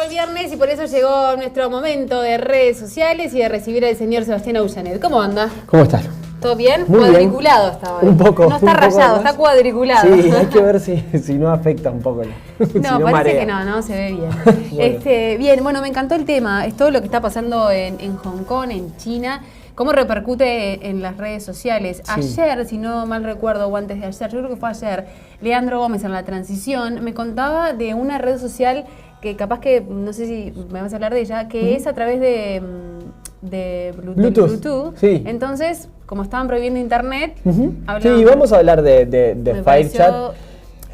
el viernes y por eso llegó nuestro momento de redes sociales y de recibir al señor Sebastián Aullanet. ¿Cómo anda? ¿Cómo estás? ¿Todo bien? Muy cuadriculado bien. estaba hoy. Un poco. No está rayado, está cuadriculado. Sí, hay que ver si no afecta un poco. No, si parece marea. que no, se ve bien. Bueno. Bien, bueno, me encantó el tema. Es todo lo que está pasando en Hong Kong, en China. ¿Cómo repercute en las redes sociales? Sí. Ayer, si no mal recuerdo, o antes de ayer, yo creo que fue ayer, Leandro Gómez en La Transición me contaba de una red social que capaz que, no sé si me vas a hablar de ella, que es a través de Bluetooth. Sí. Entonces, como estaban prohibiendo internet, Sí, vamos a hablar de Me FireChat. pareció-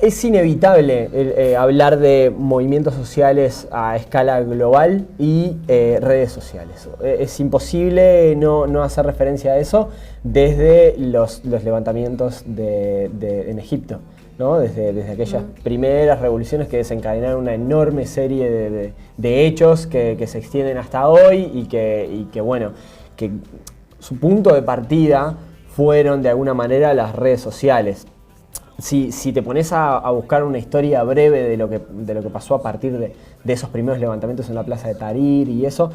Es inevitable hablar de movimientos sociales a escala global y redes sociales. Es imposible no hacer referencia a eso desde los levantamientos en Egipto, ¿no? Desde aquellas primeras revoluciones que desencadenaron una enorme serie de hechos que se extienden hasta hoy y que bueno, que su punto de partida fueron de alguna manera las redes sociales. Si te pones a buscar una historia breve de lo que pasó a partir de esos primeros levantamientos en la plaza de Tahrir y eso,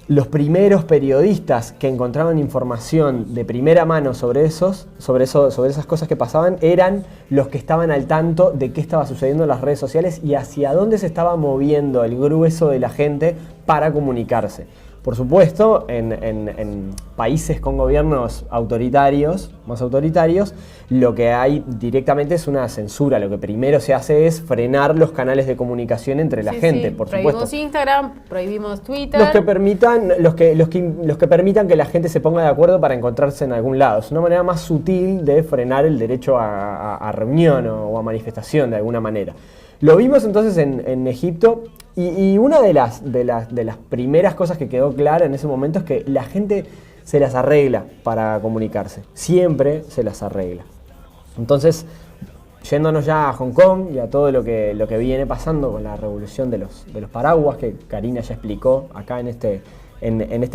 los primeros periodistas que encontraban información de primera mano sobre esas cosas que pasaban eran los que estaban al tanto de qué estaba sucediendo en las redes sociales y hacia dónde se estaba moviendo el grueso de la gente para comunicarse. Por supuesto, en países con gobiernos más autoritarios, lo que hay directamente es una censura. Lo que primero se hace es frenar los canales de comunicación entre la gente, por supuesto. Prohibimos Instagram, prohibimos Twitter. Los que permitan que la gente se ponga de acuerdo para encontrarse en algún lado. Es una manera más sutil de frenar el derecho a reunión o a manifestación de alguna manera. Lo vimos entonces en Egipto y una de las primeras cosas que quedó clara en ese momento es que la gente se las arregla para comunicarse. Siempre se las arregla. Entonces, yéndonos ya a Hong Kong y a todo lo que viene pasando con la revolución de los paraguas, que Karina ya explicó acá en este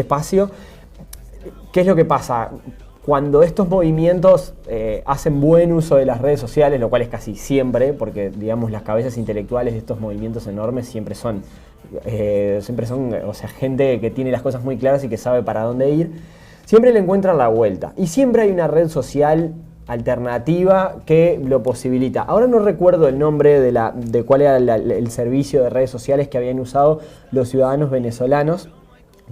espacio, ¿qué es lo que pasa? Cuando estos movimientos hacen buen uso de las redes sociales, lo cual es casi siempre, porque digamos las cabezas intelectuales de estos movimientos enormes siempre son o sea, gente que tiene las cosas muy claras y que sabe para dónde ir, siempre le encuentran la vuelta. Y siempre hay una red social alternativa que lo posibilita. Ahora no recuerdo el nombre de cuál era el servicio de redes sociales que habían usado los ciudadanos venezolanos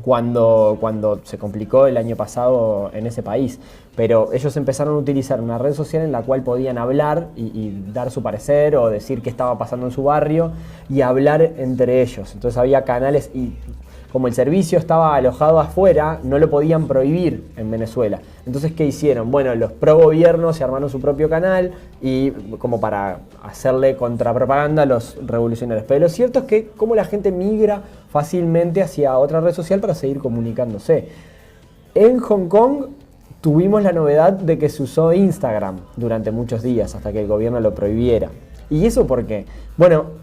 cuando se complicó el año pasado en ese país, pero ellos empezaron a utilizar una red social en la cual podían hablar y dar su parecer o decir qué estaba pasando en su barrio y hablar entre ellos. Entonces había canales y como el servicio estaba alojado afuera, no lo podían prohibir en Venezuela. Entonces, ¿qué hicieron? Bueno, los pro gobiernos se armaron su propio canal y como para hacerle contrapropaganda a los revolucionarios. Pero lo cierto es que como la gente migra fácilmente hacia otra red social para seguir comunicándose. En Hong Kong tuvimos la novedad de que se usó Instagram durante muchos días hasta que el gobierno lo prohibiera. ¿Y eso por qué? Bueno,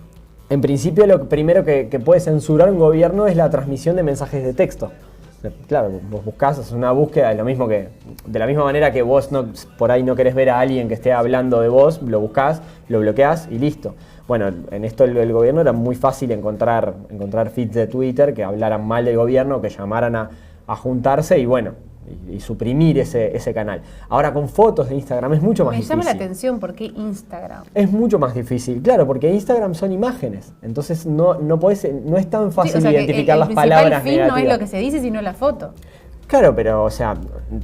en principio lo primero que puede censurar un gobierno es la transmisión de mensajes de texto. Claro, vos buscás, haces una búsqueda de la misma manera que vos por ahí no querés ver a alguien que esté hablando de vos, lo buscás, lo bloqueás y listo. Bueno, en esto el gobierno era muy fácil encontrar feeds de Twitter que hablaran mal del gobierno, que llamaran a juntarse y bueno, y suprimir ese canal. Ahora con fotos de Instagram es mucho más difícil. Me llama la atención, ¿por qué Instagram? Es mucho más difícil, claro, porque Instagram son imágenes, entonces no es tan fácil identificar las palabras negativas. El principal fin no es lo que se dice, sino la foto. Claro, pero o sea,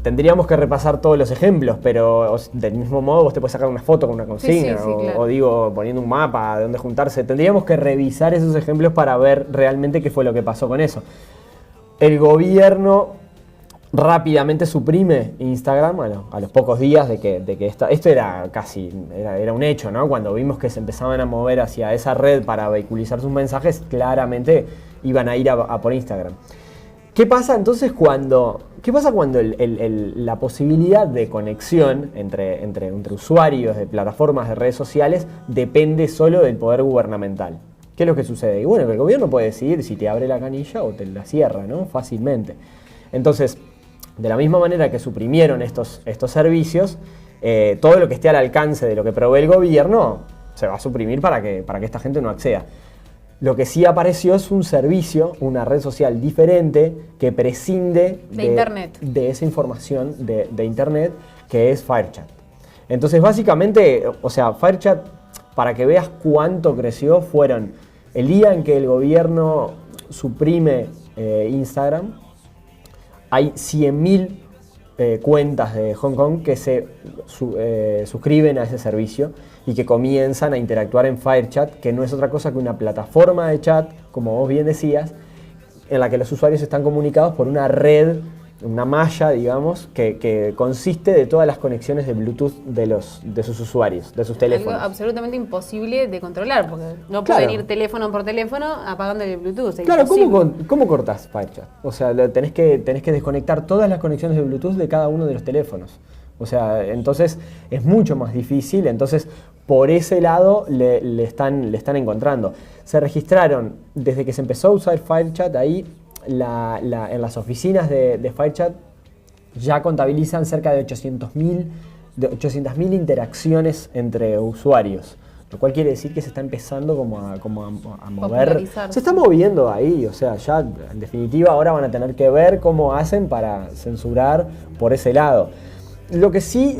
tendríamos que repasar todos los ejemplos, pero del mismo modo vos te puedes sacar una foto con una consigna, Sí, claro. o digo, poniendo un mapa de dónde juntarse. Tendríamos que revisar esos ejemplos para ver realmente qué fue lo que pasó con eso. El gobierno rápidamente suprime Instagram a los pocos días de que esto era un hecho, ¿no? Cuando vimos que se empezaban a mover hacia esa red para vehiculizar sus mensajes, claramente iban a ir a por Instagram. ¿Qué pasa entonces cuando la posibilidad de conexión entre usuarios de plataformas de redes sociales depende solo del poder gubernamental? ¿Qué es lo que sucede? Y bueno, que el gobierno puede decidir si te abre la canilla o te la cierra, ¿no? Fácilmente. Entonces, de la misma manera que suprimieron estos servicios, todo lo que esté al alcance de lo que provee el gobierno se va a suprimir para que esta gente no acceda. Lo que sí apareció es un servicio, una red social diferente que prescinde de esa información de Internet, que es FireChat. Entonces, básicamente, o sea, FireChat, para que veas cuánto creció, fueron el día en que el gobierno suprime Instagram, hay 100.000 cuentas de Hong Kong que se suscriben a ese servicio y que comienzan a interactuar en FireChat, que no es otra cosa que una plataforma de chat, como vos bien decías, en la que los usuarios están comunicados por una red, una malla, digamos, que consiste de todas las conexiones de Bluetooth de sus usuarios, de sus teléfonos. Algo absolutamente imposible de controlar, porque no pueden ir teléfono por teléfono apagando el Bluetooth. Claro, ¿cómo cortás FireChat? O sea, tenés que desconectar todas las conexiones de Bluetooth de cada uno de los teléfonos. O sea, entonces es mucho más difícil. Entonces, por ese lado le están encontrando. Se registraron, desde que se empezó a usar FireChat ahí, en las oficinas de FireChat ya contabilizan cerca de 800.000 interacciones entre usuarios, lo cual quiere decir que se está empezando como a mover, se está moviendo ahí, o sea, ya en definitiva ahora van a tener que ver cómo hacen para censurar por ese lado. Lo que sí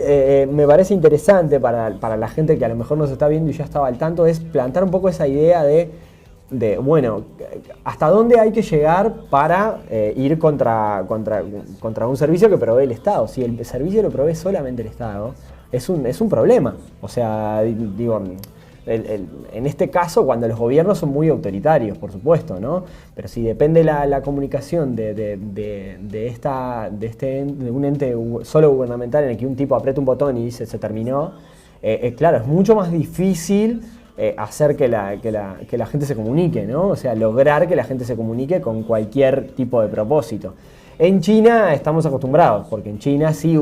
me parece interesante para la gente que a lo mejor nos está viendo y ya estaba al tanto es plantar un poco esa idea de bueno, hasta dónde hay que llegar para ir contra un servicio que provee el Estado. Si el servicio lo provee solamente el Estado, es un problema. O sea, digo, en este caso, cuando los gobiernos son muy autoritarios, por supuesto, ¿no? Pero si depende la comunicación de un ente solo gubernamental en el que un tipo aprieta un botón y dice se terminó, claro, es mucho más difícil hacer que la gente se comunique, ¿no? O sea, lograr que la gente se comunique con cualquier tipo de propósito. En China estamos acostumbrados, porque en China sí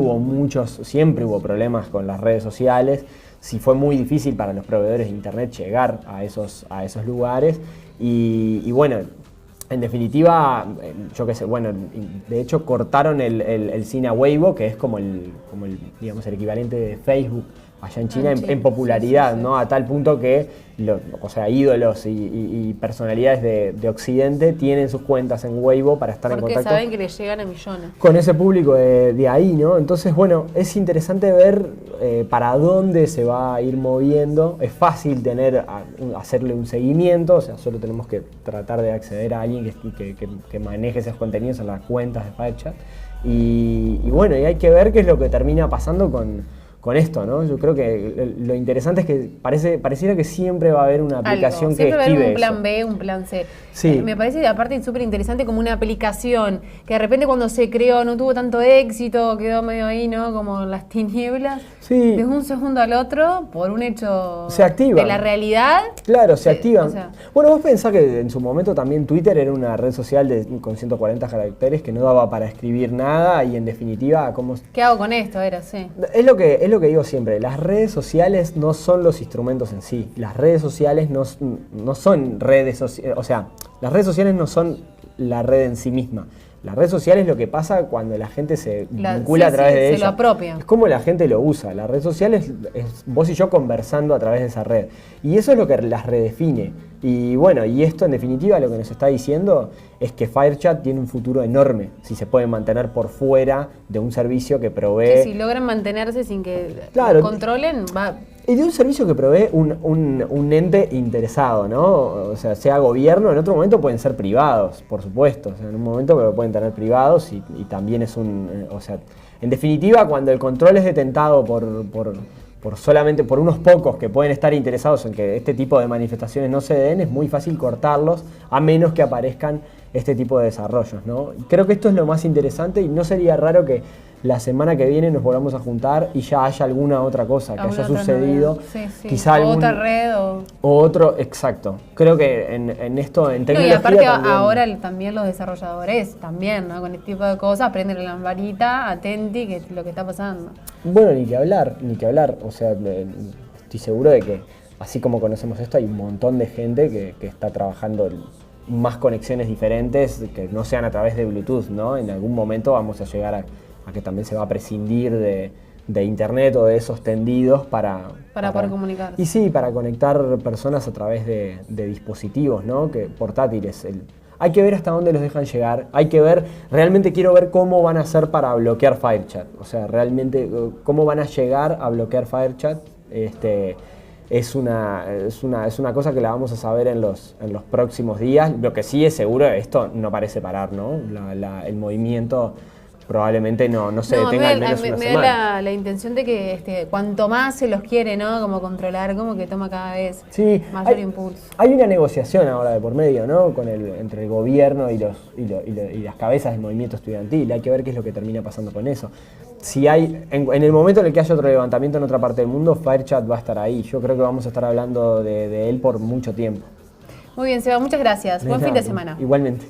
siempre hubo problemas con las redes sociales, sí fue muy difícil para los proveedores de internet llegar a esos lugares y bueno, en definitiva, yo qué sé, bueno, de hecho cortaron el Sina Weibo, que es como digamos, el equivalente de Facebook allá en China, en popularidad, sí. ¿No? A tal punto que ídolos y personalidades de Occidente tienen sus cuentas en Weibo para estar en contacto. Porque saben que les llegan a millones. Con ese público de ahí, ¿no? Entonces, bueno, es interesante ver para dónde se va a ir moviendo. Es fácil hacerle un seguimiento, o sea, solo tenemos que tratar de acceder a alguien que maneje esos contenidos en las cuentas de FireChat. Y bueno, y hay que ver qué es lo que termina pasando con esto, ¿no? Yo creo que lo interesante es que pareciera que siempre va a haber una aplicación que esquive eso. Siempre va a haber un plan B, un plan C. Sí. Me parece aparte súper interesante como una aplicación que de repente cuando se creó no tuvo tanto éxito, quedó medio ahí, ¿no? Como las tinieblas. Sí. De un segundo al otro, por un hecho se activan. De la realidad. Claro, se activan. O sea, bueno, vos pensás que en su momento también Twitter era una red social con 140 caracteres que no daba para escribir nada y en definitiva, ¿qué hago con esto? Sí. Es lo que digo siempre, las redes sociales no son los instrumentos en sí. Las redes sociales no son redes sociales, o sea, las redes sociales no son la red en sí misma. La red social es lo que pasa cuando la gente se vincula a través de ella. Se lo apropia. Es como la gente lo usa. La red social es vos y yo conversando a través de esa red. Y eso es lo que las redefine. Y bueno, y esto en definitiva lo que nos está diciendo es que FireChat tiene un futuro enorme si se pueden mantener por fuera de un servicio que provee... Si logran mantenerse sin que claro, controlen, va... Y de un servicio que provee un ente interesado, ¿no? O sea gobierno, en otro momento pueden ser privados, por supuesto. O sea, en un momento lo pueden tener privados y también es o sea, en definitiva, cuando el control es detentado solamente por unos pocos que pueden estar interesados en que este tipo de manifestaciones no se den, es muy fácil cortarlos a menos que aparezcan este tipo de desarrollos, ¿no? Creo que esto es lo más interesante y no sería raro que la semana que viene nos volvamos a juntar y ya haya alguna otra cosa que haya sucedido. Sí. Quizá otra red o otro, exacto. Creo que en esto, en tecnología y aparte también, ahora también los desarrolladores también, ¿no? Con este tipo de cosas prenden la lamparita, atenti, que es lo que está pasando. Bueno, ni que hablar. O sea, estoy seguro de que así como conocemos esto, hay un montón de gente que está trabajando más conexiones diferentes que no sean a través de Bluetooth, ¿no? En algún momento vamos a llegar a que también se va a prescindir de de internet o de esos tendidos para poder comunicarse. Y sí, para conectar personas a través de dispositivos, ¿no? Que portátiles. Hay que ver hasta dónde los dejan llegar. Hay que ver, realmente quiero ver cómo van a hacer para bloquear FireChat. O sea, realmente cómo van a llegar a bloquear FireChat. Es una cosa que la vamos a saber en los próximos días. Lo que sí es seguro, esto no parece parar, ¿no? El movimiento probablemente no se detenga al menos una semana. Me da la intención de que cuanto más se los quiere, ¿no? Como controlar, como que toma cada vez mayor impulso. Hay una negociación ahora de por medio, ¿no? Entre el gobierno y las cabezas del movimiento estudiantil. Hay que ver qué es lo que termina pasando con eso. Si hay, en el momento en el que haya otro levantamiento en otra parte del mundo, FireChat va a estar ahí. Yo creo que vamos a estar hablando de él por mucho tiempo. Muy bien, Seba, muchas gracias. Buen fin de semana. Igualmente.